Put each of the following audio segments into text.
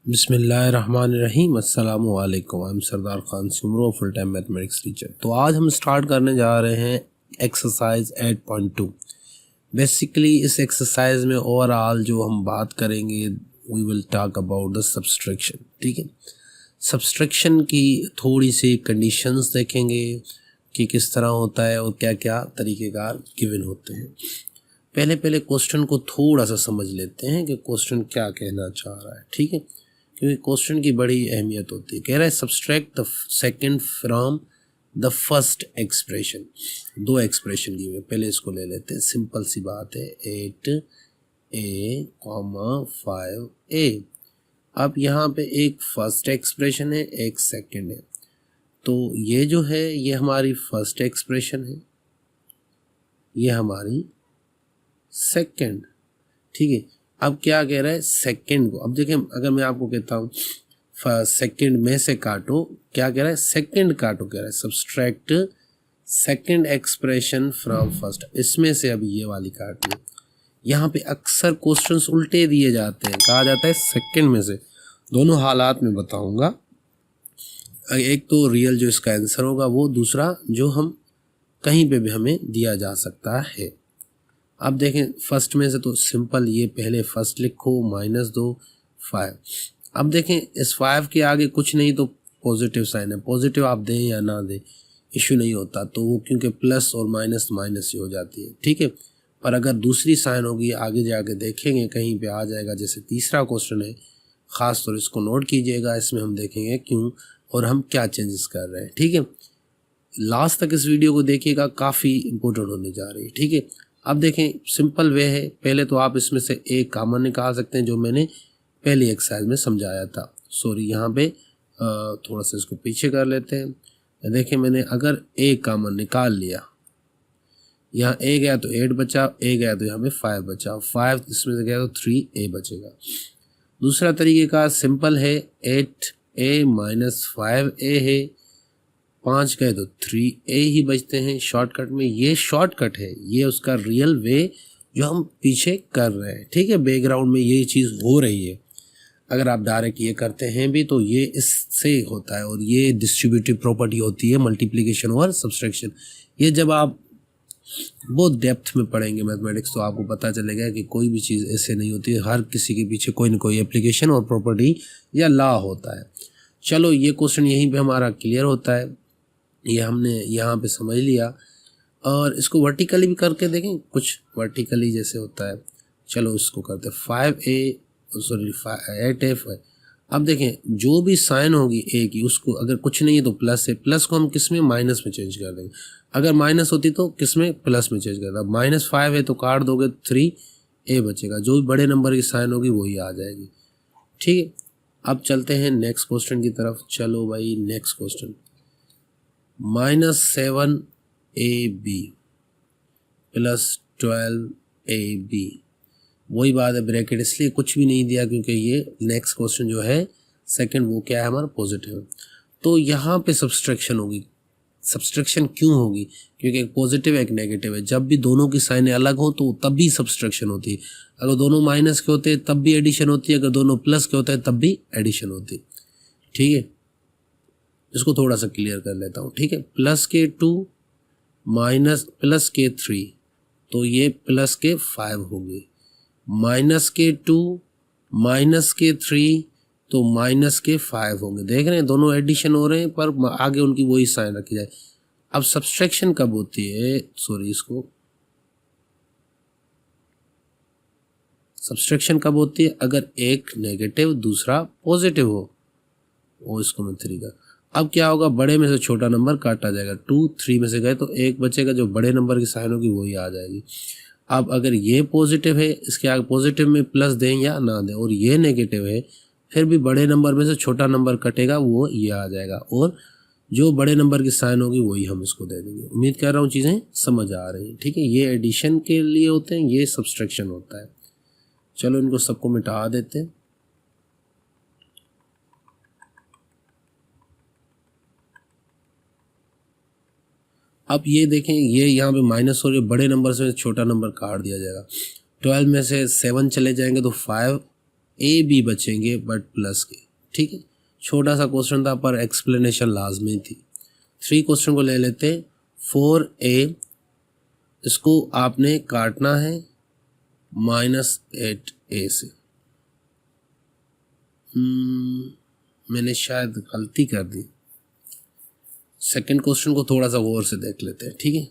बिस्मिल्लाहिर्रहमानिर्रहीम। अस्सलामु अलैकुम। I am Sardar Khan Soomro, full time mathematics teacher. तो आज हम स्टार्ट करने जा रहे हैं एक्सरसाइज 8.2। बेसिकली इस एक्सरसाइज में ओवरऑल जो हम बात करेंगे we will talk about the subtraction. ठीक है, सब्सट्रैक्शन की थोड़ी सी कंडीशंस देखेंगे कि किस तरह होता है और क्या क्या तरीक़ेकार गिवन होते हैं। पहले क्वेश्चन को थोड़ा सा समझ लेते हैं कि क्वेश्चन क्या कहना चाह रहा है। ठीक है, क्योंकि क्वेश्चन की बड़ी अहमियत होती है। कह रहा है subtract the second from the first expression. दो एक्सप्रेशन की हुई, पहले इसको ले लेते हैं। सिंपल सी बात है, 8a, 5a। अब यहाँ पे एक फर्स्ट एक्सप्रेशन है, एक सेकंड है। तो ये जो है ये हमारी फर्स्ट एक्सप्रेशन है, ये हमारी सेकंड। ठीक है, अब क्या कह रहा है सेकंड को। अब देखें, अगर मैं आपको कहता हूँ सेकंड में से काटो, क्या कह रहा है सेकंड काटो, कह रहा है subtract second expression from first. इसमें से अब ये वाली काट लो। यहाँ पे अक्सर क्वेश्चंस उल्टे दिए जाते हैं, कहा जाता है सेकंड में से। दोनों हालात में बताऊंगा, एक तो रियल जो इसका आंसर होगा वो, दूसरा जो हम कहीं पे भी हमें दिया जा सकता है। अब देखें फर्स्ट में से तो सिंपल, ये पहले फर्स्ट लिखो -2 5। अब देखें इस 5 के आगे कुछ नहीं तो पॉजिटिव साइन है। पॉजिटिव आप दें या ना दें इशू नहीं होता, तो वो क्योंकि प्लस और माइनस माइनस ही हो जाती है। ठीक है, पर अगर दूसरी साइन होगी आगे जाके देखेंगे कहीं पे आ जाएगा। जैसे तीसरा क्वेश्चन है, ख़ास तौर इसको नोट कीजिएगा, इसमें हम देखेंगे क्यों और हम क्या चेंजेस कर रहे हैं। ठीक है, लास्ट तक इस वीडियो को देखिएगा, काफ़ी इंपॉर्टेंट होने जा रही है। ठीक है, अब देखें सिंपल वे है, पहले तो आप इसमें से एक कॉमन निकाल सकते हैं जो मैंने पहली एक्सरसाइज में समझाया था। सॉरी, यहाँ पे थोड़ा सा इसको पीछे कर लेते हैं। देखें मैंने अगर एक कॉमन निकाल लिया, यहाँ ए गया तो 8 बचा, ए गया तो यहाँ पे 5 बचा, 5 इसमें से गया तो 3a बचेगा। दूसरा तरीके का सिंपल है, 8a - 5a है, 5 गए तो 3a ही बचते हैं शॉर्टकट में। ये शॉर्टकट है, ये उसका रियल वे जो हम पीछे कर रहे हैं। ठीक है, बैकग्राउंड में ये चीज़ हो रही है। अगर आप डायरेक्ट ये करते हैं भी तो ये इससे होता है, और ये डिस्ट्रीब्यूटिव प्रॉपर्टी होती है मल्टीप्लिकेशन और सब्सट्रैक्शन। ये जब आप बहुत डेप्थ में पढ़ेंगे मैथमेटिक्स तो आपको पता चलेगा कि कोई भी चीज़ ऐसे नहीं होती है, हर किसी के पीछे कोई ना कोई एप्लीकेशन और प्रॉपर्टी या लॉ होता है। चलो ये क्वेश्चन यहीं पे हमारा क्लियर होता है, ये हमने यहाँ पे समझ लिया। और इसको वर्टिकली भी करके देखें, कुछ वर्टिकली जैसे होता है। चलो इसको करते 8a। अब देखें जो भी साइन होगी ए की, उसको अगर कुछ नहीं है तो प्लस है, प्लस को हम किस में माइनस में चेंज कर देंगे। अगर माइनस होती तो किस में प्लस में चेंज कर दें। -5 है तो काट दोगे 3a बचेगा, जो भी बड़े नंबर की साइन होगी वही आ जाएगी। ठीक है, अब चलते हैं नेक्स्ट क्वेश्चन की तरफ। चलो भाई नेक्स्ट क्वेश्चन, -7ab + 12ab। वही बात है, ब्रैकेट इसलिए कुछ भी नहीं दिया क्योंकि ये नेक्स्ट क्वेश्चन जो है सेकंड वो क्या है हमारा पॉजिटिव। तो यहाँ पे सब्सट्रैक्शन होगी। सब्सट्रैक्शन क्यों होगी? क्योंकि एक पॉजिटिव एक नेगेटिव है। जब भी दोनों की साइनें अलग हो तो तब भी सब्सट्रैक्शन होती है। अगर दोनों माइनस के होते हैं तब भी एडिशन होती है, अगर दोनों प्लस के होते हैं तब भी एडिशन होती है। ठीक है, इसको थोड़ा सा क्लियर कर लेता हूँ। ठीक है, +2 -+3 तो ये +5 होंगे, -2 -3 तो -5 होंगे। देख रहे हैं दोनों एडिशन हो रहे हैं पर आगे उनकी वही साइन रखी जाए। अब सब्सट्रैक्शन कब होती है? सॉरी, इसको सब्सट्रैक्शन कब होती है? अगर एक नेगेटिव दूसरा पॉजिटिव हो। वो इसको मैं 3 का। अब क्या होगा, बड़े में से छोटा नंबर काटा जाएगा। 2 3 में से गए तो 1 बचेगा, जो बड़े नंबर की साइन होगी वही आ जाएगी। अब अगर ये पॉजिटिव है, इसके आगे पॉजिटिव में प्लस दें या ना दें, और ये नेगेटिव है, फिर भी बड़े नंबर में से छोटा नंबर कटेगा, वो ये आ जाएगा, और जो बड़े नंबर की साइन होगी वही हम इसको दे देंगे। उम्मीद कर रहा हूँ चीज़ें समझ आ रही हैं। ठीक है, ये एडिशन के लिए होते हैं, ये सब्सट्रैक्शन होता है। चलो इनको सबको मिटा देते हैं। अब ये देखें, ये यहाँ पे माइनस हो रही है, बड़े नंबर से छोटा नंबर काट दिया जाएगा। 12 में से 7 चले जाएंगे तो 5 ए बी बचेंगे बट प्लस के। ठीक है, छोटा सा क्वेश्चन था पर एक्सप्लेनेशन लाजमी थी। 3 क्वेश्चन को ले लेते। 4a इसको आपने काटना है -8a से। मैंने शायद गलती कर दी। सेकंड क्वेश्चन को थोड़ा सा गौर से देख लेते हैं। ठीक है,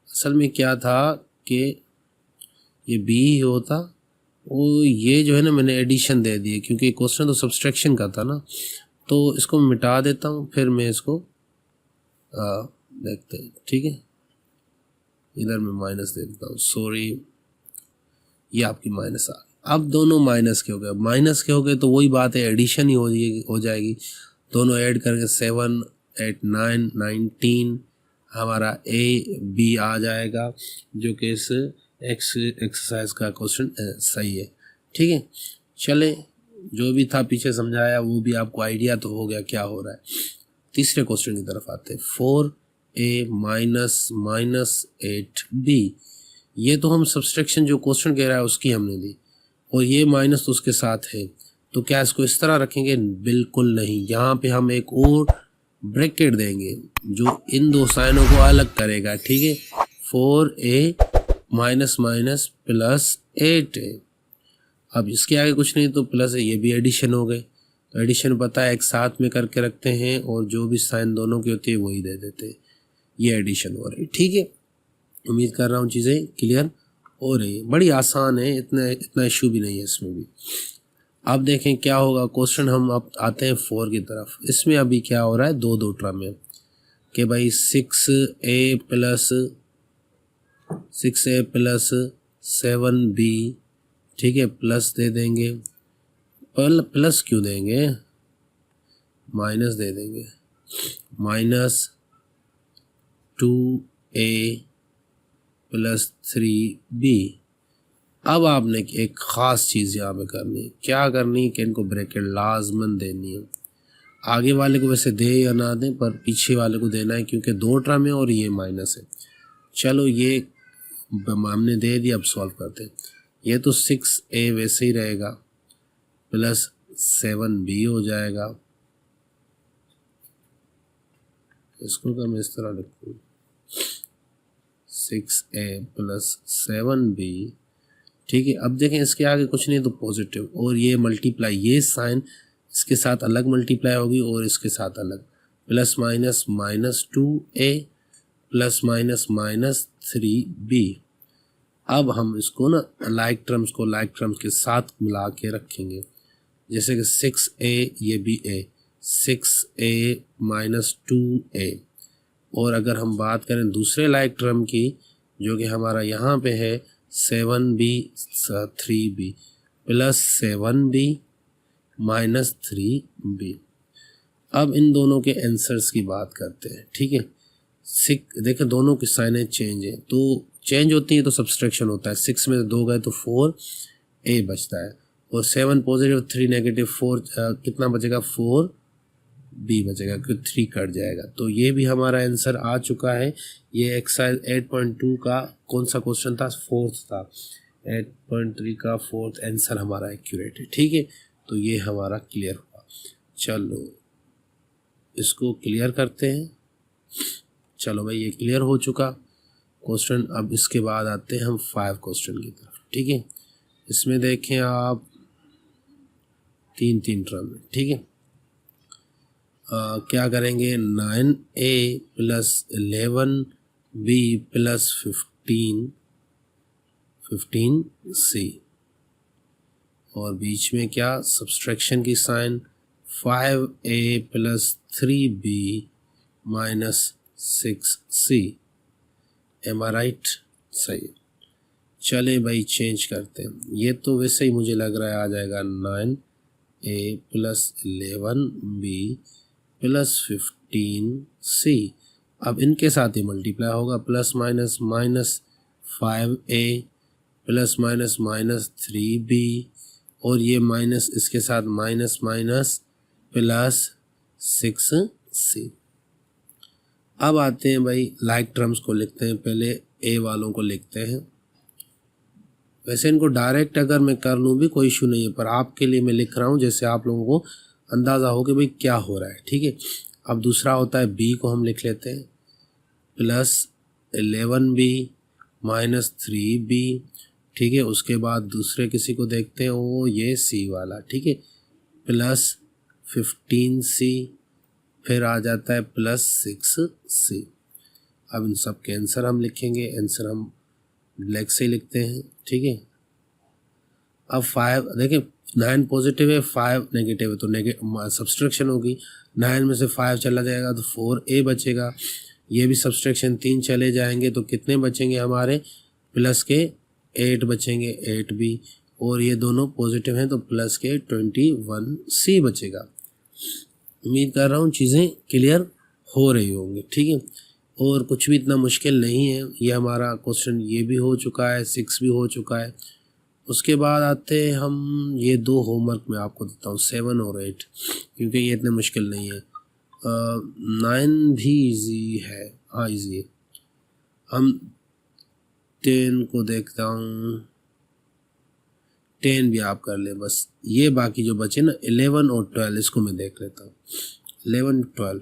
असल में क्या था कि ये बी ही होता, वो ये जो है ना मैंने एडिशन दे दी क्योंकि क्वेश्चन तो सब्सट्रैक्शन का था ना, तो इसको मिटा देता हूँ फिर मैं इसको देखते हैं। ठीक है, इधर मैं माइनस दे देता हूँ, सॉरी, ये आपकी माइनस आ गई। अब दोनों माइनस के हो गए, माइनस के हो गए तो वही बात है, एडिशन ही हो जाएगी। दोनों ऐड करके 7 8 9 19 हमारा ए बी आ जाएगा, जो कि इस एक्सरसाइज का क्वेश्चन सही है। ठीक है, चले, जो भी था पीछे समझाया वो भी आपको आइडिया तो हो गया क्या हो रहा है। तीसरे क्वेश्चन की तरफ आते हैं। 4a -8b, ये तो हम सब्सट्रैक्शन जो क्वेश्चन कह रहा है उसकी हमने दी, और ये माइनस तो उसके साथ है, तो क्या इसको इस तरह रखेंगे? बिल्कुल नहीं, यहाँ पे हम एक और ब्रैकेट देंगे जो इन दो साइनों को अलग करेगा। ठीक है, 4a -+8a, अब इसके आगे कुछ नहीं तो प्लस है, ये भी एडिशन हो गए। तो एडिशन पता है एक साथ में करके रखते हैं और जो भी साइन दोनों की होती है वही दे देते हैं, ये एडिशन हो रही है। ठीक है, उम्मीद कर रहा हूँ चीज़ें क्लियर हो रही है, बड़ी आसान है, इतना इशू भी नहीं है इसमें भी। अब देखें क्या होगा क्वेश्चन, हम अब आते हैं 4 की तरफ। इसमें अभी क्या हो रहा है, दो टर्म में कि भाई 6a + 7b, ठीक है, प्लस दे देंगे, प्लस क्यों देंगे, माइनस दे देंगे, -2a + 3b। अब आपने एक ख़ास चीज़ यहाँ पे करनी है, क्या करनी है कि इनको ब्रैकेट लाजमन देनी है। आगे वाले को वैसे दे या ना दें, पर पीछे वाले को देना है क्योंकि 2 टर्म है और ये माइनस है। चलो ये हमने दे दिया, अब सॉल्व करते हैं। ये तो 6a वैसे ही रहेगा प्लस 7b हो जाएगा। इसको तो मैं इस तरह लिखूँ, 6a + 7b। ठीक है, अब देखें इसके आगे कुछ नहीं तो पॉजिटिव, और ये मल्टीप्लाई, ये साइन इसके साथ अलग मल्टीप्लाई होगी और इसके साथ अलग, प्लस माइनस -2a ± -3b। अब हम इसको ना लाइक टर्म्स को लाइक टर्म्स के साथ मिला के रखेंगे, जैसे कि 6a, ये भी a, 6a - 2a। और अगर हम बात करें दूसरे लाइक टर्म की जो कि हमारा यहाँ पे है 7b 3b + 7b - 3b। अब इन दोनों के आंसर्स की बात करते हैं। ठीक है, देखें दोनों की साइनें चेंज है, तो चेंज होती है तो सब्सट्रैक्शन होता है। 6 में 2 गए तो 4a बचता है, और 7 पॉजिटिव 3 नेगेटिव 4 कितना बचेगा, 4b बचेगा क्योंकि 3 कट जाएगा। तो ये भी हमारा आंसर आ चुका है। ये एक्सरसाइज 8.2 का कौन सा क्वेश्चन था, 4th था। 8.3 का 4th आंसर हमारा एक्यूरेट है। ठीक है, तो ये हमारा क्लियर हुआ। चलो इसको क्लियर करते हैं। चलो भाई ये क्लियर हो चुका क्वेश्चन। अब इसके बाद आते हैं हम 5 क्वेश्चन की तरफ। ठीक है, इसमें देखें आप 3 टर्म है। ठीक है, क्या करेंगे, 9a + 11b + 15c, और बीच में क्या, सब्सट्रैक्शन की sign, 5a + 3b - 6c। M आई राइट? सही। चले भाई चेंज करते हैं। ये तो वैसे ही मुझे लग रहा है आ जाएगा 9a + 11b + 15c। अब इनके साथ ही मल्टीप्लाई होगा, प्लस माइनस -5a ± -3b, और ये माइनस इसके साथ माइनस +6c। अब आते हैं भाई लाइक टर्म्स को लिखते हैं। पहले a वालों को लिखते हैं, वैसे इनको डायरेक्ट अगर मैं कर लूँ भी कोई इशू नहीं है, पर आपके लिए मैं लिख रहा हूँ जैसे आप लोगों को अंदाज़ा हो कि भाई क्या हो रहा है, ठीक है। अब दूसरा होता है बी को हम लिख लेते हैं +11b -3b, ठीक है। उसके बाद दूसरे किसी को देखते हैं, वो ये सी वाला, ठीक है, +15c, फिर आ जाता है +6c। अब इन सब के आंसर हम लिखेंगे, आंसर हम ब्लैक से लिखते हैं, ठीक है। अब 5 देखिए 9 पॉजिटिव है 5 नेगेटिव है, तो सब्सट्रैक्शन होगी। 9 में से 5 चला जाएगा तो 4a बचेगा। ये भी सब्सट्रैक्शन 3 चले जाएंगे तो कितने बचेंगे हमारे, प्लस के 8 बचेंगे, 8b, और ये दोनों पॉजिटिव हैं तो प्लस के 21c बचेगा। उम्मीद कर रहा हूँ चीज़ें क्लियर हो रही होंगी, ठीक है। और कुछ भी इतना मुश्किल नहीं है। ये हमारा क्वेश्चन ये भी हो चुका है, 6 भी हो चुका है। उसके बाद आते हैं हम ये 2 होमवर्क मैं आपको देता हूँ, 7 और 8, क्योंकि ये इतने मुश्किल नहीं है। 9 भी इजी है, हाँ इजी है। हम 10 को देखता हूँ, 10 भी आप कर लें बस। ये बाकी जो बचे ना 11 और 12, इसको मैं देख लेता हूँ 11 12,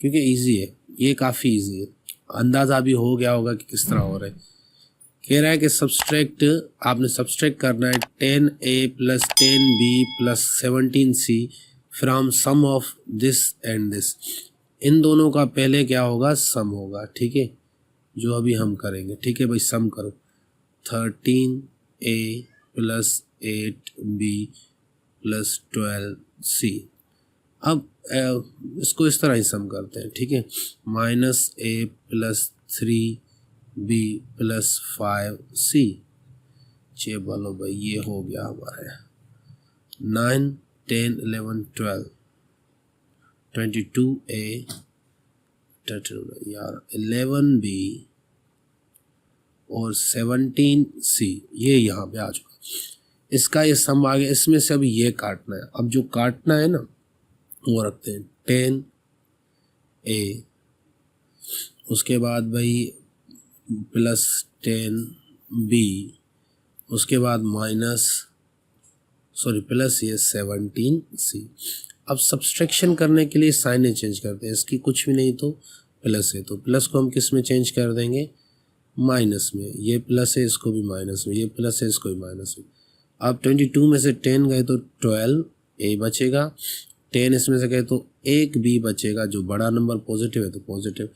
क्योंकि इजी है, ये काफ़ी इजी है। अंदाज़ा भी हो गया होगा कि किस तरह हो रहा है। कह रहा है कि आपने सब्सट्रैक्ट करना है 10a + 10b + 17c from sum of this and this. इन दोनों का पहले क्या होगा, सम होगा, ठीक है, जो अभी हम करेंगे, ठीक है भाई। सम करो 13a + 8b + 12c। अब इसको इस तरह ही सम करते हैं, ठीक है। -a + 3b + 5c। चे बोलो भाई, ये हो गया हमारे 9 10 11 12 22a यार 11b और 17c, ये यहाँ पे आ चुका। इसका ये सम आ गया। इसमें से अब ये काटना है। अब जो काटना है ना वो रखते हैं 10a, उसके बाद भाई +10b, उसके बाद प्लस ये 17c। अब सब्सट्रैक्शन करने के लिए साइन चेंज करते हैं। इसकी कुछ भी नहीं तो प्लस है, तो प्लस को हम किस में चेंज कर देंगे, माइनस में। ये प्लस है, इसको भी माइनस में, ये प्लस है, इसको भी माइनस में। अब 22 में से 10 गए तो 12a बचेगा, 10 इसमें से गए तो 1b बचेगा। जो बड़ा नंबर पॉजिटिव है तो पॉजिटिव,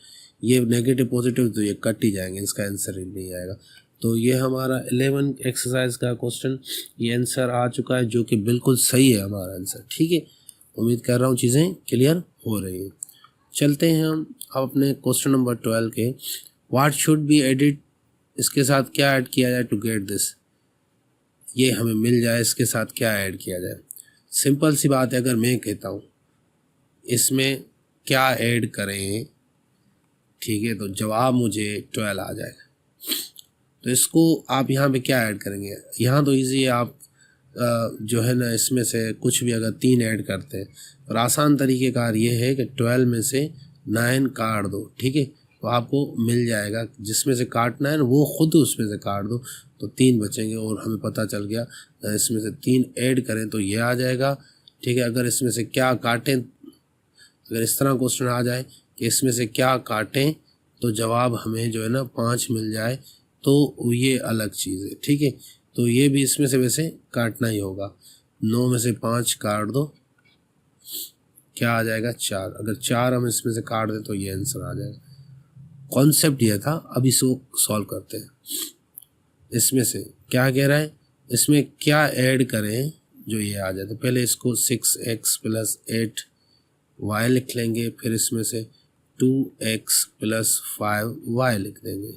ये नेगेटिव पॉजिटिव तो ये कट ही जाएंगे, इसका आंसर ही नहीं आएगा। तो ये हमारा 11 एक्सरसाइज का क्वेश्चन, ये आंसर आ चुका है, जो कि बिल्कुल सही है हमारा आंसर, ठीक है। उम्मीद कर रहा हूँ चीज़ें क्लियर हो रही हैं। चलते हैं हम अब अपने क्वेश्चन नंबर 12 के। व्हाट शुड बी एडिड, इसके साथ क्या ऐड किया जाए टू गेट दिस, ये हमें मिल जाए, इसके साथ क्या ऐड किया जाए। सिंपल सी बात है, अगर मैं कहता हूँ इसमें क्या ऐड करें, ठीक है, तो जवाब मुझे 12 आ जाएगा। तो इसको आप यहाँ पे क्या ऐड करेंगे, यहाँ तो इजी है। आप जो है ना इसमें से कुछ भी अगर 3 ऐड करते हैं, और आसान तरीक़ेकार ये है कि 12 में से 9 काट दो, ठीक है, तो आपको मिल जाएगा। जिसमें से काटना है ना वो खुद उसमें से काट दो, तो 3 बचेंगे। और हमें पता चल गया इसमें से 3 ऐड करें तो ये आ जाएगा, ठीक है। अगर इसमें से क्या काटें, अगर इस तरह क्वेश्चन आ जाए कि इसमें से क्या काटें तो जवाब हमें जो है ना 5 मिल जाए, तो ये अलग चीज़ है, ठीक है। तो ये भी इसमें से वैसे काटना ही होगा। 9 में से 5 काट दो, क्या आ जाएगा 4। अगर 4 हम इसमें से काट दें तो ये आंसर आ जाएगा। कॉन्सेप्ट ये था। अब इसको सॉल्व करते हैं। इसमें से क्या कह रहा है, इसमें क्या ऐड करें जो ये आ जाए। तो पहले इसको 6x + 8y लिख लेंगे, फिर इसमें से 2x + 5y लिख देंगे।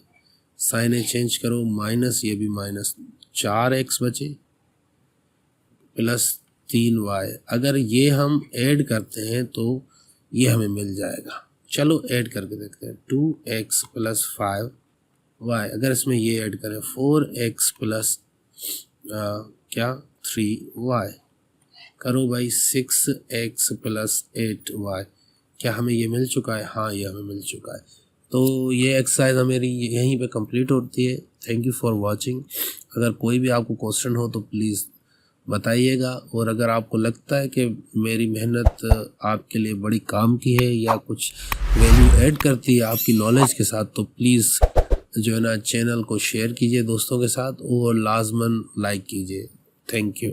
साइन चेंज करो, माइनस, ये भी माइनस, 4x बचे + 3y। अगर ये हम ऐड करते हैं तो ये हमें मिल जाएगा। चलो ऐड करके देखते हैं। 2x + 5y, अगर इसमें ये ऐड करें 4x + क्या 3y, करो भाई 6x + 8y। क्या हमें ये मिल चुका है, हाँ ये हमें मिल चुका है। तो ये एक्सरसाइज मेरी यहीं पे कंप्लीट होती है। Thank you for watching. अगर कोई भी आपको क्वेश्चन हो तो प्लीज़ बताइएगा, और अगर आपको लगता है कि मेरी मेहनत आपके लिए बड़ी काम की है या कुछ वैल्यू ऐड करती है आपकी नॉलेज के साथ, तो प्लीज़ जो है ना चैनल को शेयर कीजिए दोस्तों के साथ और लाजमन लाइक कीजिए। Thank you.